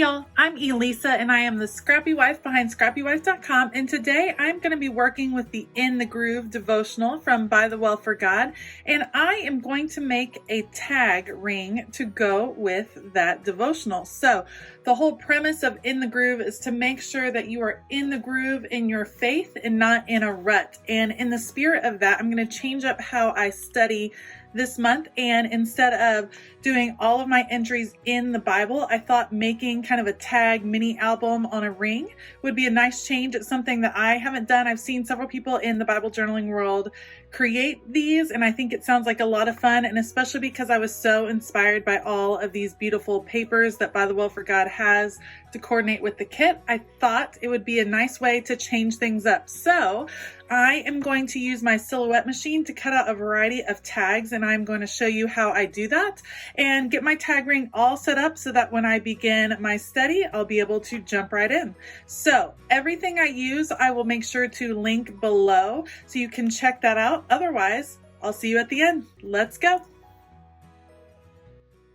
y'all, I'm Elisa and I am the Scrappy Wife behind scrappywife.com, and today I'm going to be working with the In the Groove devotional from By the Well for God, and I am going to make a tag ring to go with that devotional. So the whole premise of In the Groove is to make sure that you are in the groove in your faith and not in a rut. And in the spirit of that, I'm going to change up how I study this month, and instead of doing all of my entries in the Bible, I thought making kind of a tag mini album on a ring would be a nice change. It's something that I haven't done. I've seen several people in the Bible journaling world create these, and I think it sounds like a lot of fun, and especially because I was so inspired by all of these beautiful papers that By the Well for God has to coordinate with the kit, I thought it would be a nice way to change things up. So I am going to use my silhouette machine to cut out a variety of tags, and I'm going to show you how I do that and get my tag ring all set up so that when I begin my study, I'll be able to jump right in. So everything I use, I will make sure to link below so you can check that out. Otherwise, I'll see you at the end. Let's go.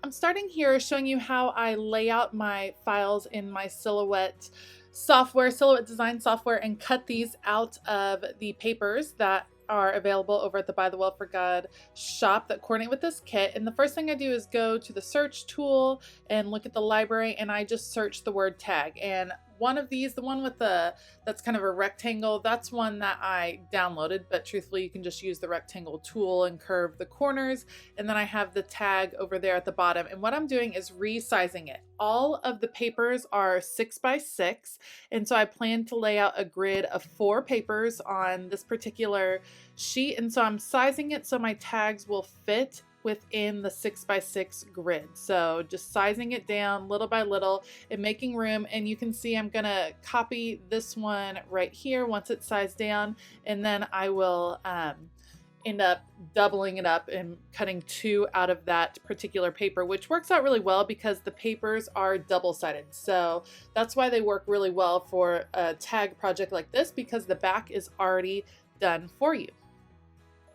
I'm starting here showing you how I lay out my files in my Silhouette software, Silhouette design software, and cut these out of the papers that are available over at the By the Well for God shop that coordinate with this kit. And the first thing I do is go to the search tool and look at the library, and I just search the word tag. And one of these, the one with that's kind of a rectangle, that's one that I downloaded, but truthfully you can just use the rectangle tool and curve the corners. And then I have the tag over there at the bottom, and what I'm doing is resizing it. All of the papers are 6x6, and so I plan to lay out a grid of 4 papers on this particular sheet, and so I'm sizing it so my tags will fit within the 6x6 grid. So just sizing it down little by little and making room. And you can see I'm gonna copy this one right here once it's sized down, and then I will end up doubling it up and cutting 2 out of that particular paper, which works out really well because the papers are double-sided. So that's why they work really well for a tag project like this, because the back is already done for you.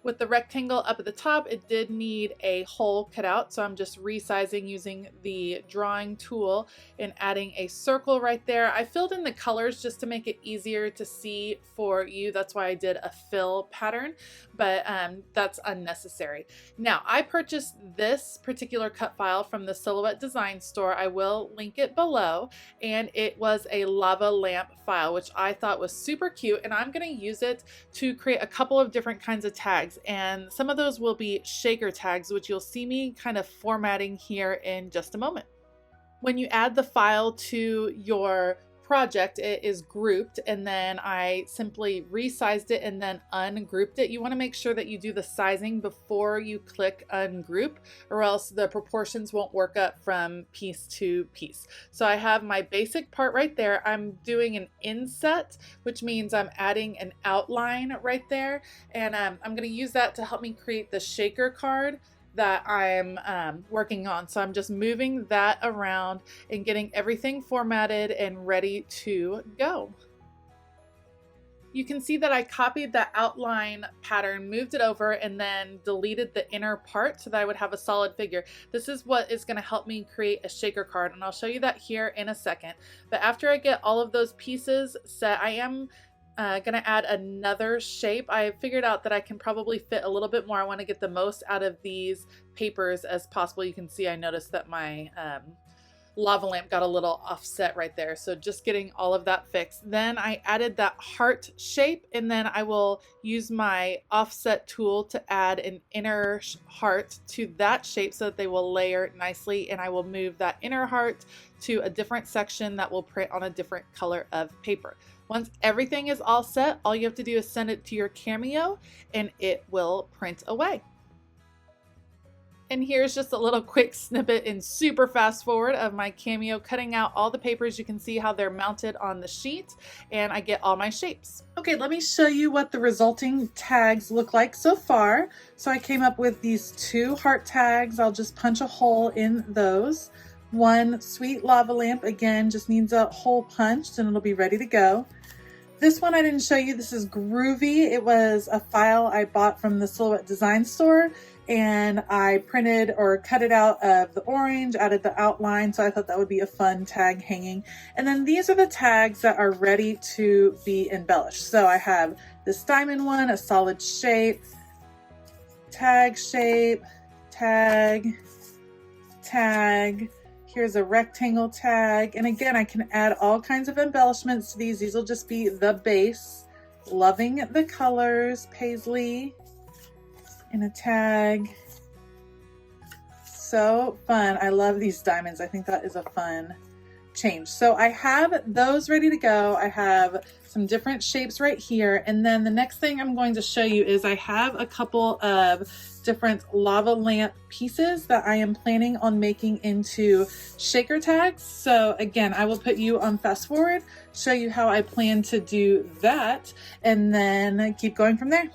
With the rectangle up at the top, it did need a hole cut out, so I'm just resizing using the drawing tool and adding a circle right there. I filled in the colors just to make it easier to see for you. That's why I did a fill pattern, but that's unnecessary. Now, I purchased this particular cut file from the Silhouette Design Store. I will link it below, and it was a lava lamp file, which I thought was super cute, and I'm going to use it to create a couple of different kinds of tags. And some of those will be shaker tags, which you'll see me kind of formatting here in just a moment. When you add the file to your project, it is grouped, and then I simply resized it and then ungrouped it. You want to make sure that you do the sizing before you click ungroup, or else the proportions won't work up from piece to piece. So I have my basic part right there. I'm doing an inset, which means I'm adding an outline right there, and I'm going to use that to help me create the shaker card that I'm working on. So I'm just moving that around and getting everything formatted and ready to go. You can see that I copied the outline pattern, moved it over, and then deleted the inner part so that I would have a solid figure. This is what is going to help me create a shaker card, and I'll show you that here in a second. But after I get all of those pieces set, I am gonna add another shape. I figured out that I can probably fit a little bit more. I want to get the most out of these papers as possible. You can see I noticed that my lava lamp got a little offset right there, so just getting all of that fixed. Then I added that heart shape, and then I will use my offset tool to add an inner heart to that shape so that they will layer nicely, and I will move that inner heart to a different section that will print on a different color of paper. Once everything is all set, all you have to do is send it to your Cameo and it will print away. And here's just a little quick snippet in super fast forward of my Cameo cutting out all the papers. You can see how they're mounted on the sheet, and I get all my shapes. Okay, let me show you what the resulting tags look like so far. So I came up with these 2 heart tags. I'll just punch a hole in those. One sweet lava lamp, again, just needs a hole punched and it'll be ready to go. This one I didn't show you. This is Groovy. It was a file I bought from the Silhouette Design Store, and I printed or cut it out of the orange, added the outline, so I thought that would be a fun tag hanging. And then these are the tags that are ready to be embellished. So I have this diamond one, a solid shape, tag, tag. Here's a rectangle tag. And again, I can add all kinds of embellishments to these. These will just be the base. Loving the colors, paisley, and a tag. So fun. I love these diamonds. I think that is a fun change. So I have those ready to go. I have some different shapes right here. And then the next thing I'm going to show you is I have a couple of different lava lamp pieces that I am planning on making into shaker tags. So again, I will put you on fast forward, show you how I plan to do that, and then keep going from there.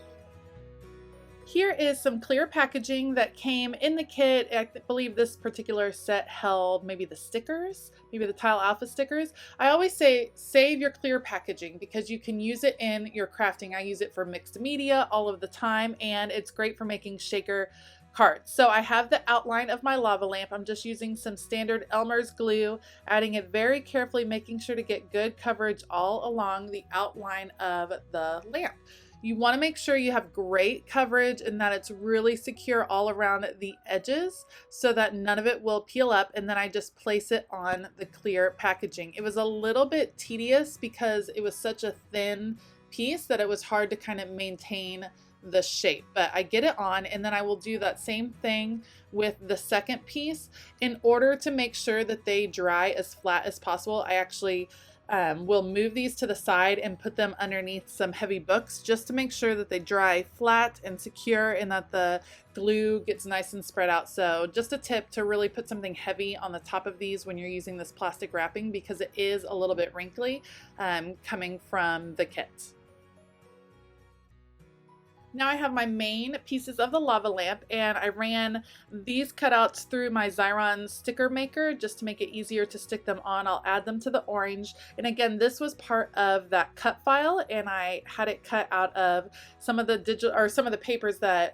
Here is some clear packaging that came in the kit. I believe this particular set held maybe the stickers, maybe the Tile Alpha stickers. I always say save your clear packaging because you can use it in your crafting. I use it for mixed media all of the time, and it's great for making shaker cards. So I have the outline of my lava lamp. I'm just using some standard Elmer's glue, adding it very carefully, making sure to get good coverage all along the outline of the lamp. You want to make sure you have great coverage and that it's really secure all around the edges so that none of it will peel up, and then I just place it on the clear packaging. It was a little bit tedious because it was such a thin piece that it was hard to kind of maintain the shape, but I get it on, and then I will do that same thing with the second piece. In order to make sure that they dry as flat as possible, I actually we'll move these to the side and put them underneath some heavy books just to make sure that they dry flat and secure and that the glue gets nice and spread out. So just a tip to really put something heavy on the top of these when you're using this plastic wrapping because it is a little bit wrinkly coming from the kit. Now I have my main pieces of the lava lamp, and I ran these cutouts through my Xyron sticker maker just to make it easier to stick them on. I'll add them to the orange. And again, this was part of that cut file, and I had it cut out of some of the digital or some of the papers that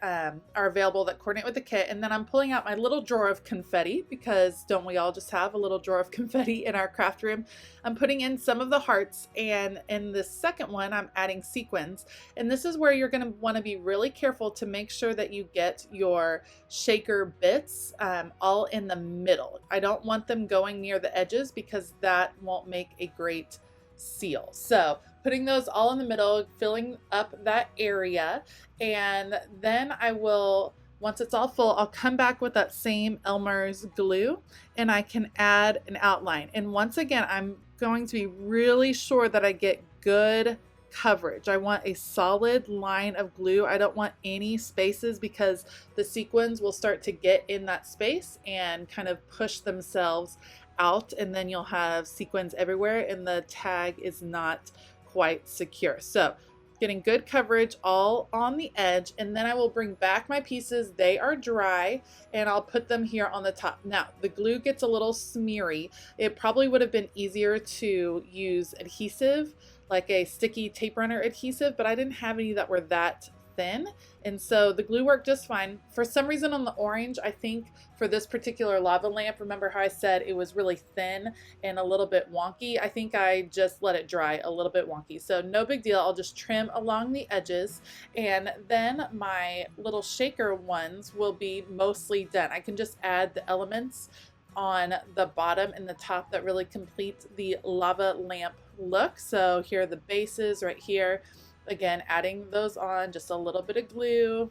are available that coordinate with the kit. And then I'm pulling out my little drawer of confetti because don't we all just have a little drawer of confetti in our craft room? I'm putting in some of the hearts, and in the second one, I'm adding sequins. And this is where you're going to want to be really careful to make sure that you get your shaker bits all in the middle. I don't want them going near the edges because that won't make a great seal. So putting those all in the middle, filling up that area, and then I will, once it's all full, I'll come back with that same Elmer's glue and I can add an outline. And once again, I'm going to be really sure that I get good coverage. I want a solid line of glue. I don't want any spaces because the sequins will start to get in that space and kind of push themselves out, and then you'll have sequins everywhere and the tag is not quite secure. So getting good coverage all on the edge, and then I will bring back my pieces. They are dry and I'll put them here on the top. Now the glue gets a little smeary. It probably would have been easier to use adhesive, like a sticky tape runner adhesive, but I didn't have any that were that thin, and so the glue worked just fine. For some reason on the orange, I think for this particular lava lamp, remember how I said it was really thin and a little bit wonky? I think I just let it dry a little bit wonky, so no big deal. I'll just trim along the edges, and then my little shaker ones will be mostly done. I can just add the elements on the bottom and the top that really complete the lava lamp look. So here are the bases right here. Again, adding those on, just a little bit of glue,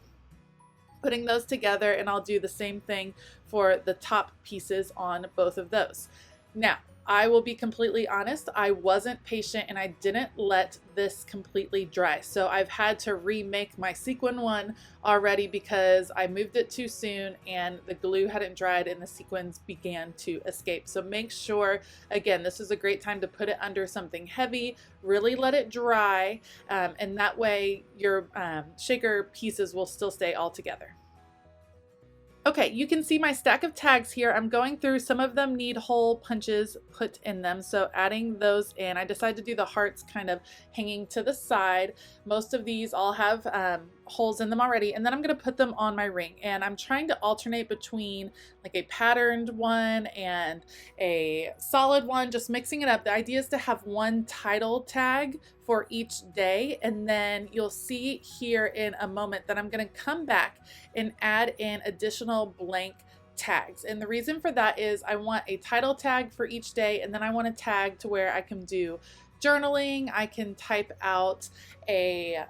putting those together, and I'll do the same thing for the top pieces on both of those. Now, I will be completely honest, I wasn't patient and I didn't let this completely dry. So I've had to remake my sequin one already because I moved it too soon and the glue hadn't dried and the sequins began to escape. So make sure, again, this is a great time to put it under something heavy, really let it dry, and that way your shaker pieces will still stay all together. Okay, you can see my stack of tags here. I'm going through, some of them need hole punches put in them, so adding those in. I decided to do the hearts kind of hanging to the side. Most of these all have holes in them already, and then I'm going to put them on my ring, and I'm trying to alternate between like a patterned one and a solid one, just mixing it up. The idea is to have one title tag for each day, and then you'll see here in a moment that I'm going to come back and add in additional blank tags. And the reason for that is I want a title tag for each day, and then I want a tag to where I can do journaling. I can type out a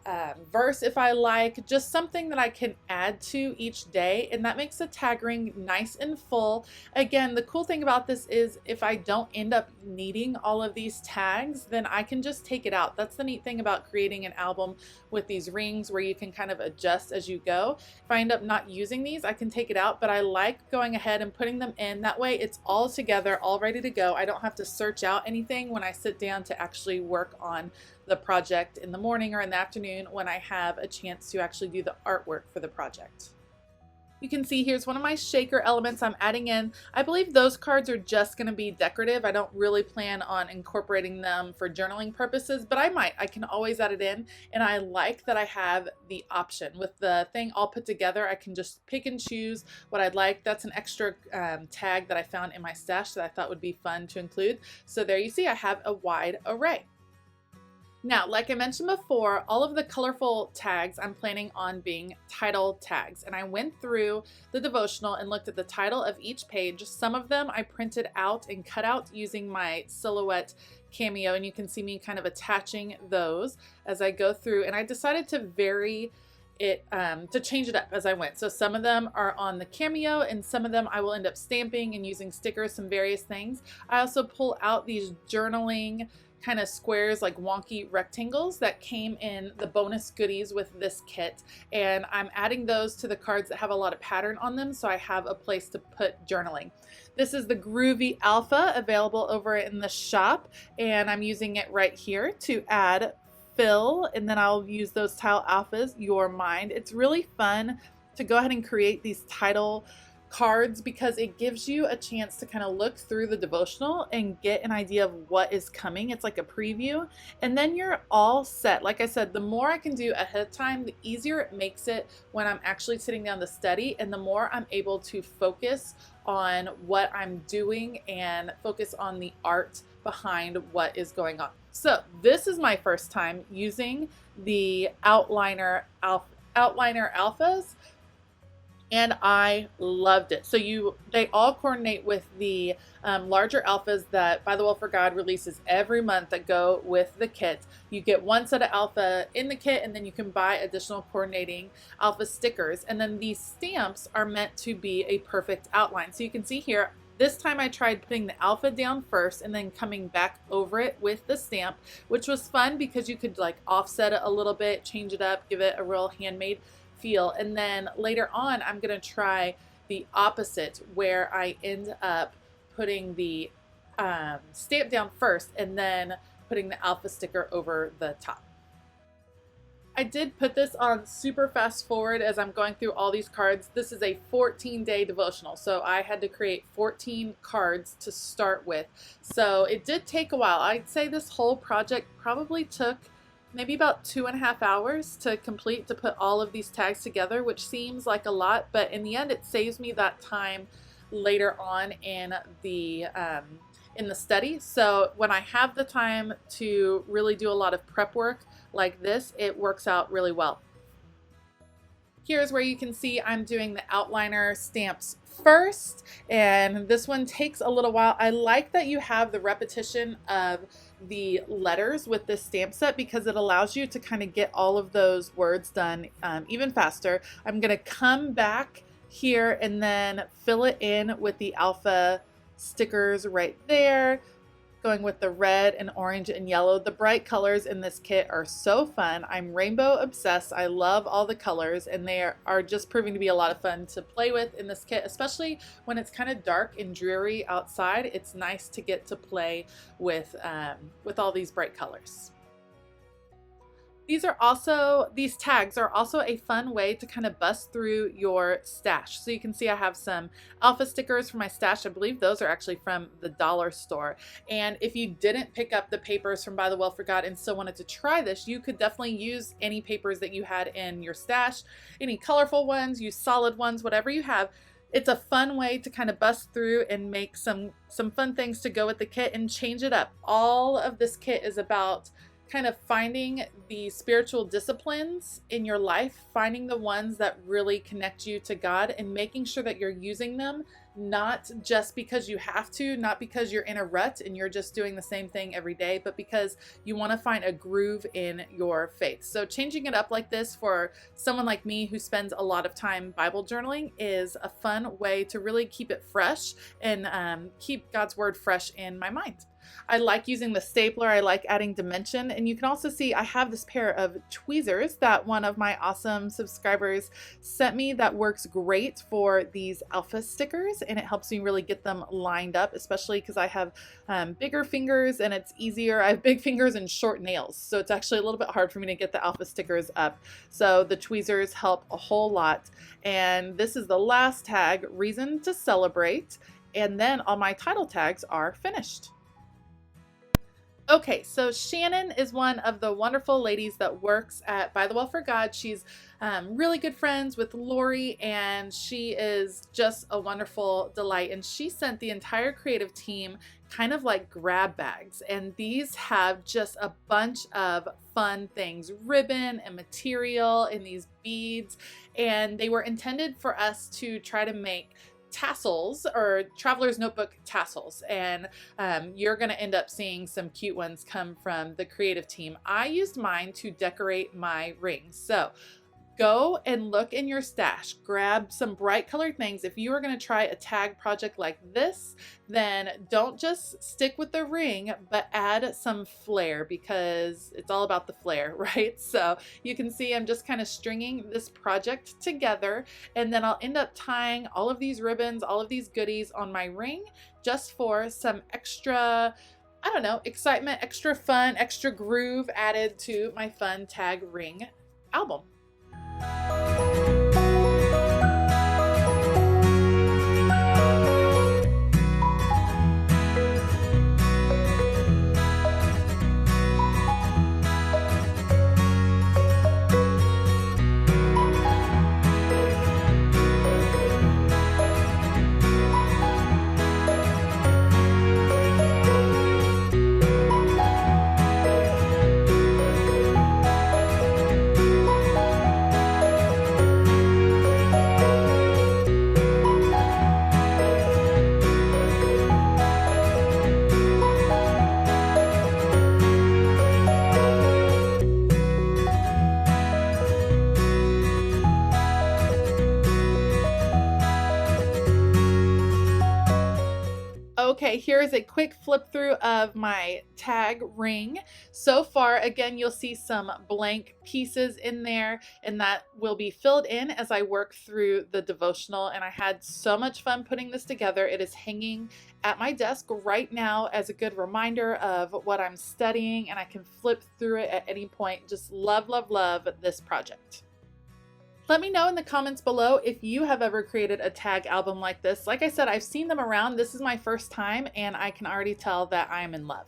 verse if I like, just something that I can add to each day, and that makes the tag ring nice and full. Again, the cool thing about this is if I don't end up needing all of these tags, then I can just take it out. That's the neat thing about creating an album with these rings, where you can kind of adjust as you go. If I end up not using these, I can take it out, but I like going ahead and putting them in. That way it's all together, all ready to go. I don't have to search out anything when I sit down to actually work on the project in the morning or in the afternoon when I have a chance to actually do the artwork for the project. You can see here's one of my shaker elements I'm adding in. I believe those cards are just going to be decorative. I don't really plan on incorporating them for journaling purposes, but I might. I can always add it in, and I like that I have the option. With the thing all put together, I can just pick and choose what I'd like. That's an extra tag that I found in my stash that I thought would be fun to include. So there you see, I have a wide array. Now, like I mentioned before, all of the colorful tags I'm planning on being title tags. And I went through the devotional and looked at the title of each page. Some of them I printed out and cut out using my Silhouette Cameo, and you can see me kind of attaching those as I go through. And I decided to vary it to change it up as I went. So some of them are on the Cameo, and some of them I will end up stamping and using stickers, some various things. I also pull out these journaling kind of squares, like wonky rectangles that came in the bonus goodies with this kit, and I'm adding those to the cards that have a lot of pattern on them, so I have a place to put journaling. This is the Groovy Alpha, available over in the shop, and I'm using it right here to add fill, and then I'll use those tile alphas, Your Mind. It's really fun to go ahead and create these title cards because it gives you a chance to kind of look through the devotional and get an idea of what is coming. It's like a preview, and then you're all set. Like I said, the more I can do ahead of time, the easier it makes it when I'm actually sitting down to study, and the more I'm able to focus on what I'm doing and focus on the art behind what is going on. So this is my first time using the outliner alphas, and I loved it. So they all coordinate with the larger alphas that By the Will for God releases every month that go with the kit. You get one set of alpha in the kit, and then you can buy additional coordinating alpha stickers. And then these stamps are meant to be a perfect outline. So you can see here, this time I tried putting the alpha down first and then coming back over it with the stamp, which was fun because you could like offset it a little bit, change it up, give it a real handmade feel. And then later on, I'm going to try the opposite, where I end up putting the stamp down first and then putting the alpha sticker over the top. I did put this on super fast forward as I'm going through all these cards. This is a 14-day devotional, so I had to create 14 cards to start with. So it did take a while. I'd say this whole project probably took maybe about 2.5 hours to complete, to put all of these tags together, which seems like a lot, but in the end it saves me that time later on in the study. So when I have the time to really do a lot of prep work like this, it works out really well. Here's where you can see I'm doing the outliner stamps first, and this one takes a little while. I like that you have the repetition of the letters with this stamp set because it allows you to kind of get all of those words done even faster. I'm going to come back here and then fill it in with the alpha stickers right there, going with the red and orange and yellow. The bright colors in this kit are so fun. I'm rainbow obsessed. I love all the colors, and they are just proving to be a lot of fun to play with in this kit, especially when it's kind of dark and dreary outside. It's nice to get to play with all these bright colors. These tags are also a fun way to kind of bust through your stash. So you can see I have some alpha stickers for my stash. I believe those are actually from the dollar store. And if you didn't pick up the papers from By the Well for God and still wanted to try this, you could definitely use any papers that you had in your stash, any colorful ones, use solid ones, whatever you have. It's a fun way to kind of bust through and make some fun things to go with the kit and change it up. All of this kit is about kind of finding the spiritual disciplines in your life, finding the ones that really connect you to God and making sure that you're using them not just because you have to, not because you're in a rut and you're just doing the same thing every day, but because you want to find a groove in your faith. So changing it up like this for someone like me who spends a lot of time Bible journaling is a fun way to really keep it fresh and keep God's word fresh in my mind. I like using the stapler. I like adding dimension. And you can also see I have this pair of tweezers that one of my awesome subscribers sent me that works great for these alpha stickers, and it helps me really get them lined up, especially because I have bigger fingers and it's easier. I have big fingers and short nails, so it's actually a little bit hard for me to get the alpha stickers up. So the tweezers help a whole lot. And this is the last tag, Reason to Celebrate. And then all my title tags are finished. Okay, so Shannon is one of the wonderful ladies that works at By the Well for God. She's really good friends with Lori, and she is just a wonderful delight. And she sent the entire creative team kind of like grab bags, and these have just a bunch of fun things, ribbon and material and these beads, and they were intended for us to try to make tassels or traveler's notebook tassels, and you're going to end up seeing some cute ones come from the creative team. I used mine to decorate my rings. So go and look in your stash, grab some bright colored things. If you are going to try a tag project like this, then don't just stick with the ring, but add some flair, because it's all about the flair, right? So you can see I'm just kind of stringing this project together, and then I'll end up tying all of these ribbons, all of these goodies on my ring just for some extra, I don't know, excitement, extra fun, extra groove added to my fun tag ring album. Okay, here's a quick flip through of my tag ring. So far, again, you'll see some blank pieces in there, and that will be filled in as I work through the devotional. And I had so much fun putting this together. It is hanging at my desk right now as a good reminder of what I'm studying, and I can flip through it at any point. Just love, love, love this project. Let me know in the comments below if you have ever created a tag album like this. Like I said, I've seen them around. This is my first time, and I can already tell that I am in love.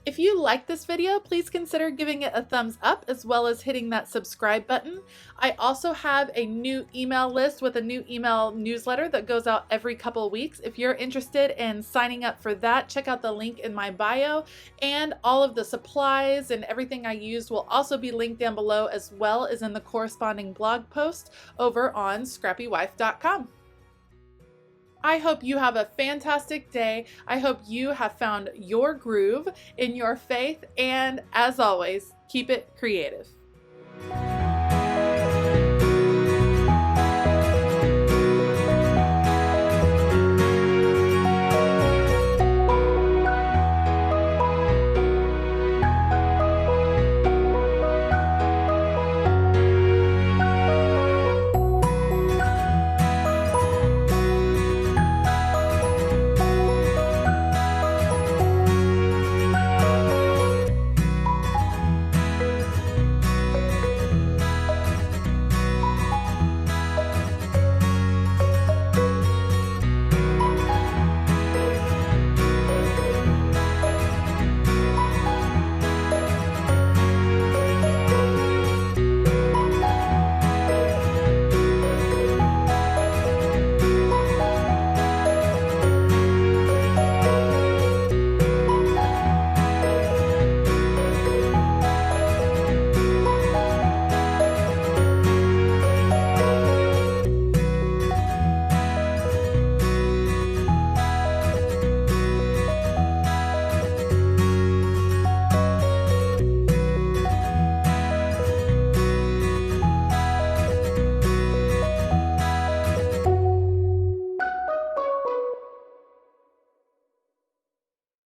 If you like this video, please consider giving it a thumbs up as well as hitting that subscribe button. I also have a new email list with a new email newsletter that goes out every couple of weeks. If you're interested in signing up for that, check out the link in my bio, and all of the supplies and everything I used will also be linked down below, as well as in the corresponding blog post over on scrappywife.com. I hope you have a fantastic day. I hope you have found your groove in your faith, and as always, keep it creative.